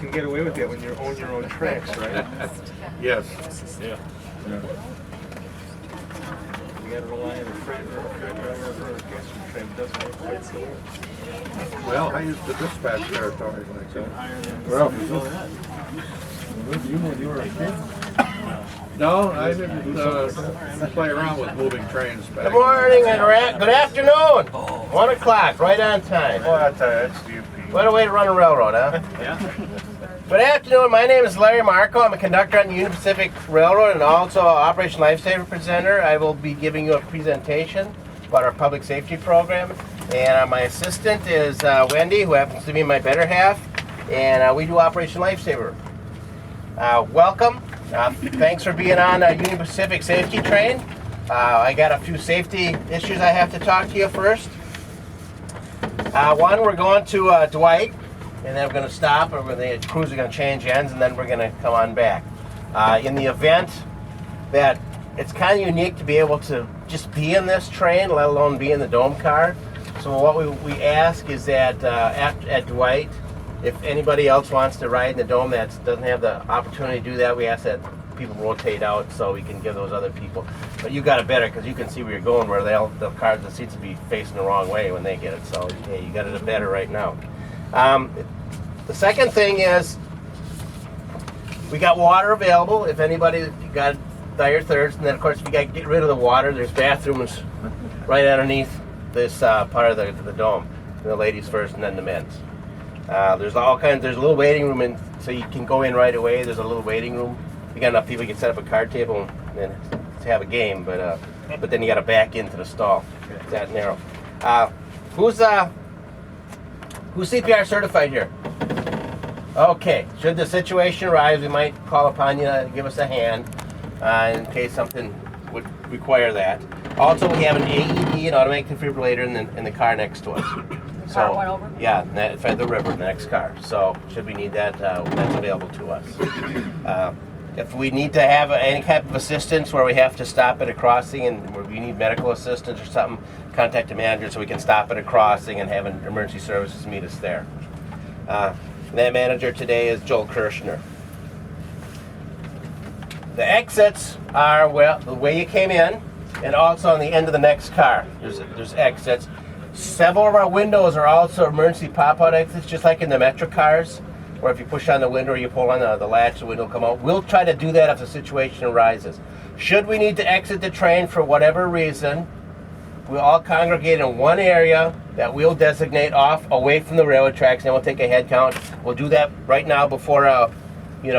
You can get away with that when you own your own tracks, right? Yes. Yeah. You gotta rely on the train doesn't work quite so well. Well, I used to dispatch territories like that. Well, You were a kid? No, I didn't play around with moving trains back. Good morning and good afternoon. 1 o'clock, right on time. Well, that's the UP. What a way to run a railroad, huh? Yeah. Good afternoon. My name is Larry Marco. I'm a conductor on the Union Pacific Railroad and also Operation Livesaver presenter. I will be giving you a presentation about our public safety program. And my assistant is Wendy, who happens to be my better half. And we do Operation Livesaver. Welcome. Thanks for being on Union Pacific Safety Train. I got a few safety issues I have to talk to you first. One, we're going to Dwight, and then we're going to stop, and the crews are going to change ends, and then we're going to come on back. In the event that it's kind of unique to be able to just be in this train, let alone be in the dome car. So what we ask is that at Dwight, if anybody else wants to ride in the dome that doesn't have the opportunity to do that, we ask that people rotate out so we can give those other people. But you got it better because you can see where you're going, where the seats will be facing the wrong way when they get it. So yeah, you got it better right now. The second thing is we got water available if anybody got dire thirst. And then of course if you got to get rid of the water, there's bathrooms right underneath this part of the dome. The ladies first and then the men's. There's all kinds. There's a little waiting room, so you can go in right away. There's a little waiting room. You got enough people, you can set up a card table and have a game, but then you got to back into the stall. It's that narrow. Who's CPR certified here? Okay. Should the situation arise, we might call upon you to give us a hand in case something would require that. Also, we have an AED, an automatic defibrillator, in the car next to us. Car went over? Yeah, fed the river, the next car. So should we need that, that's available to us. If we need to have any type of assistance where we have to stop at a crossing and where we need medical assistance or something, contact the manager so we can stop at a crossing and have an emergency services meet us there. That manager today is Joel Kirshner. The exits are the way you came in and also on the end of the next car. There's exits. Several of our windows are also emergency pop-out exits, just like in the Metro cars, where if you push on the window or you pull on the latch, the window will come out. We'll try to do that if the situation arises. Should we need to exit the train for whatever reason, we'll all congregate in one area that we'll designate off away from the railroad tracks, and we'll take a head count. We'll do that right now before we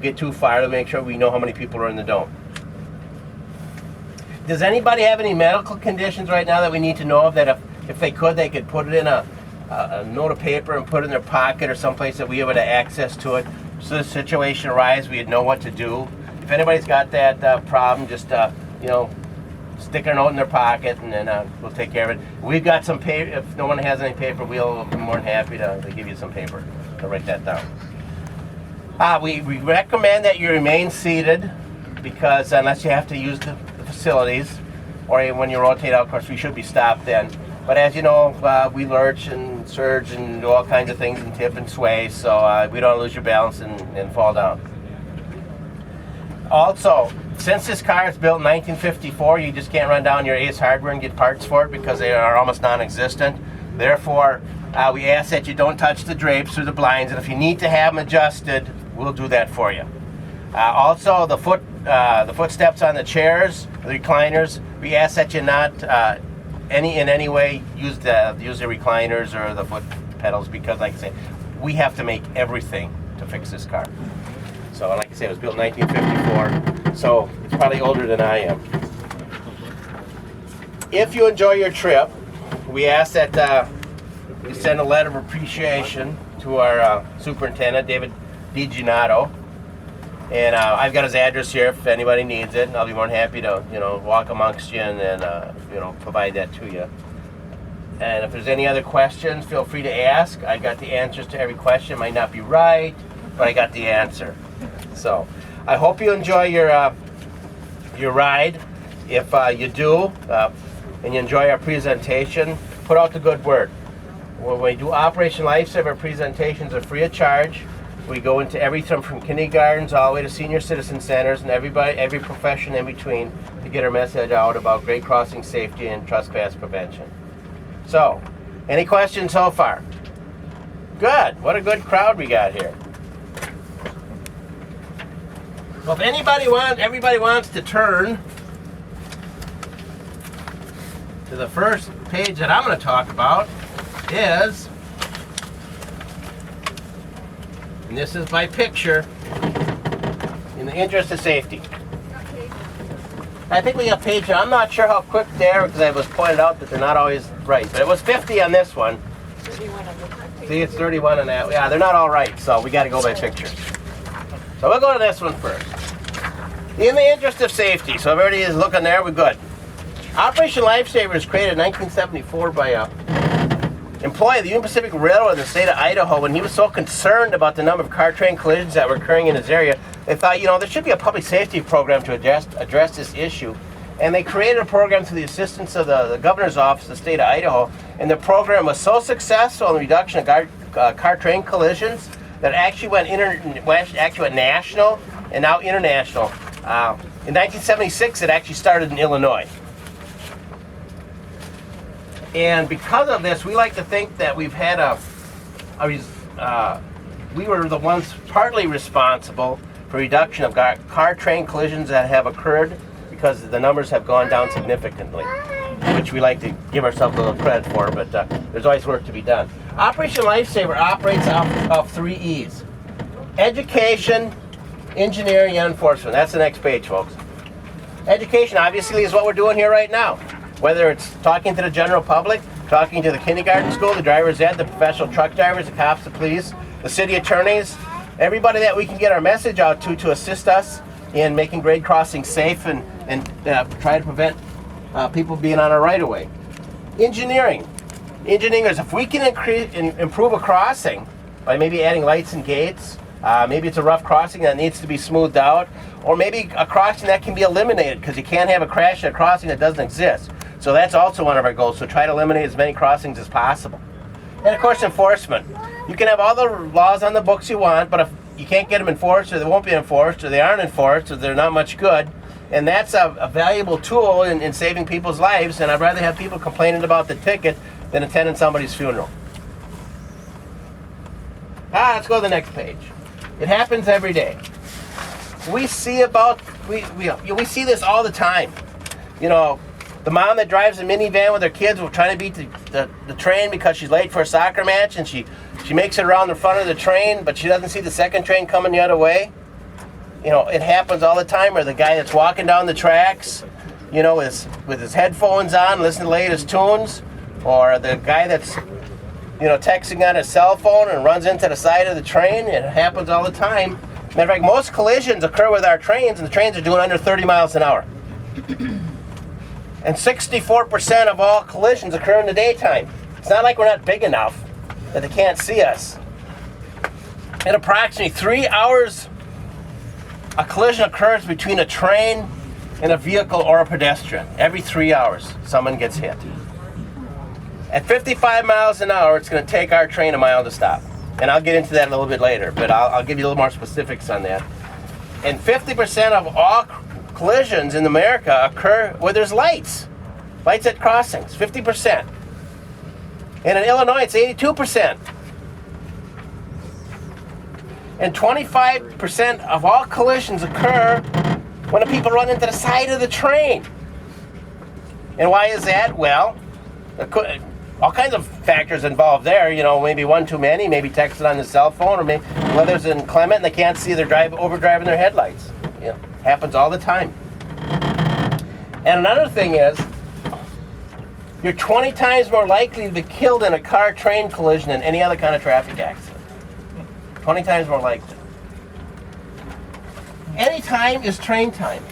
get too far to make sure we know how many people are in the dome. Does anybody have any medical conditions right now that we need to know of that if they could put it in a note of paper and put it in their pocket or someplace that we have access to it? So the situation arises, we'd know what to do. If anybody's got that problem, just stick a note in their pocket and then we'll take care of it. We've got some paper. If no one has any paper, we'll be more than happy to give you some paper to write that down. We recommend that you remain seated because unless you have to use the facilities or when you rotate out, of course, we should be stopped then. But as you know, we lurch and surge and do all kinds of things and tip and sway, so we don't lose your balance and fall down. Also, since this car is built in 1954, you just can't run down your Ace Hardware and get parts for it because they are almost non-existent. Therefore, we ask that you don't touch the drapes or the blinds, and if you need to have them adjusted, we'll do that for you. Also, the footsteps on the chairs, the recliners, we ask that you not in any way use the recliners or the foot pedals because, like I say, we have to make everything to fix this car. So, like I say, it was built in 1954, so it's probably older than I am. If you enjoy your trip, we ask that you send a letter of appreciation to our superintendent, David DiGinato. And I've got his address here if anybody needs it. I'll be more than happy to, walk amongst you and provide that to you. And if there's any other questions, feel free to ask. I got the answers to every question. Might not be right, but I got the answer. So I hope you enjoy your ride. If you do, and you enjoy our presentation, put out the good word. When we do Operation Livesaver, presentations are free of charge. We go into everything from kindergartens all the way to senior citizen centers and every profession in between to get our message out about grade crossing safety and trespass prevention. So, any questions so far? Good. What a good crowd we got here. Well, if everybody wants to turn to the first page that I'm going to talk about is, and this is by picture, in the interest of safety. I think we got page, I'm not sure how quick they are because it was pointed out that they're not always right, but it was 50 on this one. 31 on the front. See, it's 31 on that. Yeah, they're not all right, so we got to go by picture. So we'll go to this one first. In the interest of safety, so everybody is looking there, we're good. Operation Livesaver was created in 1974 by a employee of the Union Pacific Railroad in the state of Idaho. When he was so concerned about the number of car-train collisions that were occurring in his area, they thought, there should be a public safety program to address this issue. And they created a program through the assistance of the governor's office of the state of Idaho. And the program was so successful in the reduction of car-train collisions that it actually went national and now international. In 1976, it actually started in Illinois. And because of this, we like to think that we've had we were the ones partly responsible for reduction of car-train collisions that have occurred because the numbers have gone down significantly, which we like to give ourselves a little credit for, but there's always work to be done. Operation Livesaver operates off 3 E's. Education, engineering, and enforcement. That's the next page, folks. Education, obviously, is what we're doing here right now. Whether it's talking to the general public, talking to the kindergarten school, the driver's ed, the professional truck drivers, the cops, the police, the city attorneys, everybody that we can get our message out to assist us in making grade crossing safe and try to prevent people being on our right-of-way. Engineering. Engineering is if we can improve a crossing by maybe adding lights and gates, maybe it's a rough crossing that needs to be smoothed out, or maybe a crossing that can be eliminated because you can't have a crash at a crossing that doesn't exist. So that's also one of our goals, so try to eliminate as many crossings as possible. And of course, enforcement. You can have all the laws on the books you want, but if you can't get them enforced, or they won't be enforced, or they aren't enforced, or they're not much good, and that's a valuable tool in saving people's lives, and I'd rather have people complaining about the ticket than attending somebody's funeral. Let's go to the next page. It happens every day. We see see this all the time. The mom that drives a minivan with her kids will try to beat the train because she's late for a soccer match, and she makes it around the front of the train, but she doesn't see the second train coming the other way. It happens all the time. Or the guy that's walking down the tracks, with his headphones on, listening to the latest tunes, or the guy that's texting on his cell phone and runs into the side of the train. It happens all the time. Matter of fact, most collisions occur with our trains, and the trains are doing under 30 miles an hour. And 64% of all collisions occur in the daytime. It's not like we're not big enough that they can't see us. In approximately 3 hours, a collision occurs between a train and a vehicle or a pedestrian. Every 3 hours, someone gets hit. At 55 miles an hour, it's going to take our train a mile to stop. And I'll get into that a little bit later, but I'll give you a little more specifics on that. And 50% of all collisions in America occur where there's lights at crossings, 50%. And in Illinois, it's 82%. And 25% of all collisions occur when the people run into the side of the train. And why is that? Well, all kinds of factors involved there. Maybe one too many, maybe texting on the cell phone, or maybe weather's inclement and they can't see they're overdriving their headlights. Happens all the time. And another thing is, you're 20 times more likely to be killed in a car-train collision than any other kind of traffic accident. 20 times more likely. Any time is train time.